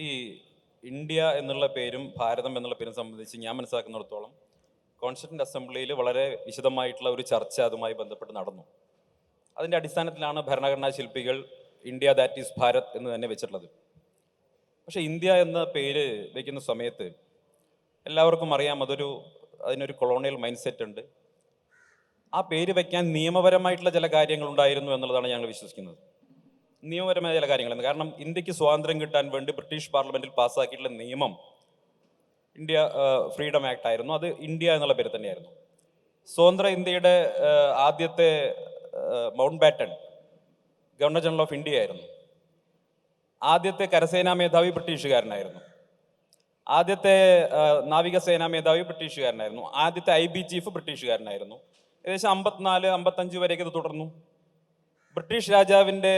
ഈ ഇന്ത്യ എന്നുള്ള പേരും ഭാരതം എന്നുള്ള പേരും സംബന്ധിച്ച് ഞാൻ മനസ്സിലാക്കുന്നിടത്തോളം കോൺസ്റ്റിറ്റ്യൂന്റ് അസംബ്ലിയിൽ വളരെ വിശദമായിട്ടുള്ള ഒരു ചർച്ച അതുമായി ബന്ധപ്പെട്ട് നടന്നു. അതിൻ്റെ അടിസ്ഥാനത്തിലാണ് ഭരണഘടനാ ശില്പികൾ ഇന്ത്യ ദാറ്റ് ഈസ് ഭാരത് എന്ന് തന്നെ വെച്ചിട്ടുള്ളത്. പക്ഷേ ഇന്ത്യ എന്ന പേര് വയ്ക്കുന്ന സമയത്ത് എല്ലാവർക്കും അറിയാം അതിനൊരു കൊളോണിയൽ മൈൻഡ് സെറ്റ് ഉണ്ട്. ആ പേര് വയ്ക്കാൻ നിയമപരമായിട്ടുള്ള ചില കാര്യങ്ങളുണ്ടായിരുന്നു എന്നുള്ളതാണ് ഞങ്ങൾ വിശ്വസിക്കുന്നത്. നിയമപരമായ ചില കാര്യങ്ങളാണ്. കാരണം ഇന്ത്യക്ക് സ്വാതന്ത്ര്യം കിട്ടാൻ വേണ്ടി ബ്രിട്ടീഷ് പാർലമെന്റിൽ പാസ്സാക്കിയിട്ടുള്ള നിയമം ഇന്ത്യ ഫ്രീഡം ആക്ട് ആയിരുന്നു. അത് ഇന്ത്യ എന്നുള്ള പേര് തന്നെയായിരുന്നു. സ്വതന്ത്ര ഇന്ത്യയുടെ ആദ്യത്തെ Mountbatten governor general of India ആയിരുന്നു. ആദ്യത്തെ കരസേനാ മേധാവി ബ്രിട്ടീഷുകാരനായിരുന്നു. ആദ്യത്തെ നാവികസേനാ മേധാവി ബ്രിട്ടീഷുകാരനായിരുന്നു. ആദ്യത്തെ IB ചീഫ് ബ്രിട്ടീഷുകാരനായിരുന്നു. ഏകദേശം 54-55 വരെയൊക്കെ ഇത് തുടർന്നു. ബ്രിട്ടീഷ് രാജാവിൻ്റെ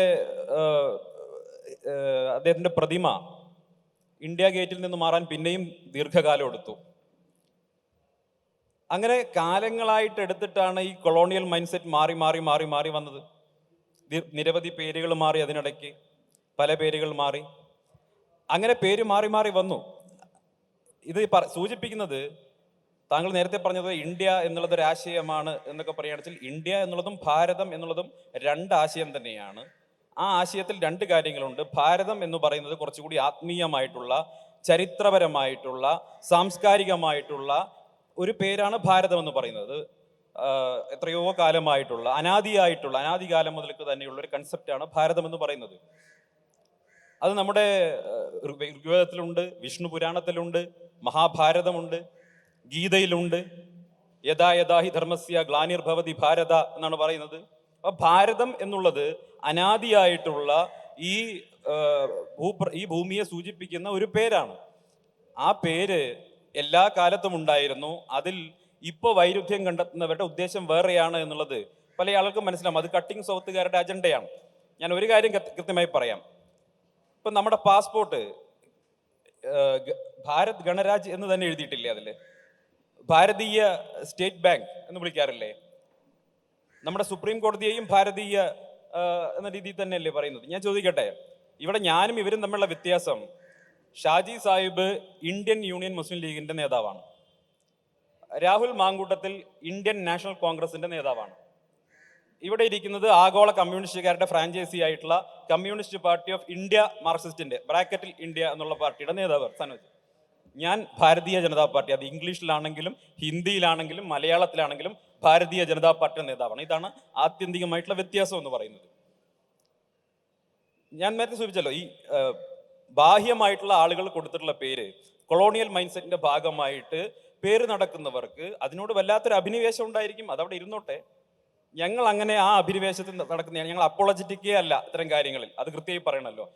അദ്ദേഹത്തിൻ്റെ പ്രതിമ ഇന്ത്യ ഗേറ്റിൽ നിന്ന് മാറാൻ പിന്നെയും ദീർഘകാലം എടുത്തു. അങ്ങനെ കാലങ്ങളായിട്ട് എടുത്തിട്ടാണ് ഈ കൊളോണിയൽ മൈൻഡ് സെറ്റ് മാറി മാറി മാറി മാറി വന്നത്. നിരവധി പേരുകൾ മാറി, അതിനിടയ്ക്ക് പല പേരുകൾ മാറി, അങ്ങനെ പേര് മാറി മാറി വന്നു. ഇത് സൂചിപ്പിക്കുന്നത് താങ്കൾ നേരത്തെ പറഞ്ഞത് ഇന്ത്യ എന്നുള്ളത് ഒരു ആശയമാണ് എന്നൊക്കെ പറയുകയാണെങ്കിൽ, ഇന്ത്യ എന്നുള്ളതും ഭാരതം എന്നുള്ളതും രണ്ട് ആശയം തന്നെയാണ്. ആ ആശയത്തിൽ രണ്ട് കാര്യങ്ങളുണ്ട്. ഭാരതം എന്ന് പറയുന്നത് കുറച്ചുകൂടി ആത്മീയമായിട്ടുള്ള, ചരിത്രപരമായിട്ടുള്ള, സാംസ്കാരികമായിട്ടുള്ള ഒരു പേരാണ് ഭാരതം എന്ന് പറയുന്നത്. എത്രയോ കാലമായിട്ടുള്ള, അനാദികാലം മുതൽക്ക് തന്നെയുള്ള ഒരു കൺസെപ്റ്റാണ് ഭാരതം എന്ന് പറയുന്നത്. അത് നമ്മുടെ ഋഗ്വേദത്തിലുണ്ട്, വിഷ്ണു പുരാണത്തിലുണ്ട്, മഹാഭാരതമുണ്ട്, ഗീതയിലുണ്ട്. യഥാ യഥാ ഹി ധർമ്മസ്യ ഗ്ലാനിർഭവതി ഭാരത എന്നാണ് പറയുന്നത്. അപ്പൊ ഭാരതം എന്നുള്ളത് അനാദിയായിട്ടുള്ള ഈ ഭൂമിയെ സൂചിപ്പിക്കുന്ന ഒരു പേരാണ്. ആ പേര് എല്ലാ കാലത്തും ഉണ്ടായിരുന്നു. അതിൽ ഇപ്പോൾ വൈരുദ്ധ്യം കണ്ടെത്തുന്നവരുടെ ഉദ്ദേശം വേറെയാണ് എന്നുള്ളത് പല ആൾക്കും മനസ്സിലാവും. അത് കട്ടിങ് സൗത്തുകാരുടെ അജണ്ടയാണ്. ഞാൻ ഒരു കാര്യം കൃത്യമായി പറയാം. ഇപ്പം നമ്മുടെ പാസ്പോർട്ട് ഭാരത് ഗണരാജ് എന്ന് തന്നെ എഴുതിയിട്ടില്ലേ? അതിൽ ഭാരതീയ സ്റ്റേറ്റ് ബാങ്ക് എന്ന് വിളിക്കാറില്ലേ? നമ്മുടെ സുപ്രീം കോടതിയെയും ഭാരതീയ എന്ന രീതിയിൽ തന്നെയല്ലേ പറയുന്നത്? ഞാൻ ചോദിക്കട്ടെ, ഇവിടെ ഞാനും ഇവരും തമ്മിലുള്ള വ്യത്യാസം, ഷാജി സാഹിബ് ഇന്ത്യൻ യൂണിയൻ മുസ്ലിം ലീഗിന്റെ നേതാവാണ്. രാഹുൽ മാങ്കൂട്ടത്തിൽ ഇന്ത്യൻ നാഷണൽ കോൺഗ്രസിന്റെ നേതാവാണ്. ഇവിടെ ഇരിക്കുന്നത് ആഗോള കമ്മ്യൂണിസ്റ്റുകാരുടെ ഫ്രാഞ്ചൈസി ആയിട്ടുള്ള കമ്മ്യൂണിസ്റ്റ് പാർട്ടി ഓഫ് ഇന്ത്യ മാർക്സിസ്റ്റിന്റെ ബ്രാക്കറ്റിൽ ഇന്ത്യ എന്നുള്ള പാർട്ടിയുടെ നേതാവ് സനോജ്. ഞാൻ ഭാരതീയ ജനതാ പാർട്ടി, അത് ഇംഗ്ലീഷിലാണെങ്കിലും ഹിന്ദിയിലാണെങ്കിലും മലയാളത്തിലാണെങ്കിലും ഭാരതീയ ജനതാ പാർട്ടിയുടെ നേതാവാണ്. ഇതാണ് ആത്യന്തികമായിട്ടുള്ള വ്യത്യാസം എന്ന് പറയുന്നത്. ഞാൻ നേരത്തെ സൂചിപ്പിച്ചല്ലോ, ഈ ബാഹ്യമായിട്ടുള്ള ആളുകൾ കൊടുത്തിട്ടുള്ള പേര്, കൊളോണിയൽ മൈൻഡ് സെറ്റിന്റെ ഭാഗമായിട്ട് പേര് നടക്കുന്നവർക്ക് അതിനോട് വല്ലാത്തൊരു അഭിനിവേശം ഉണ്ടായിരിക്കും. അതവിടെ ഇരുന്നോട്ടെ. ഞങ്ങൾ അങ്ങനെ ആ അഭിനിവേശത്തിൽ നടക്കുന്ന, ഞങ്ങൾ അപ്പോളജറ്റിക്കേ അല്ല ഇത്തരം കാര്യങ്ങളിൽ, അത് കൃത്യമായി പറയണമല്ലോ.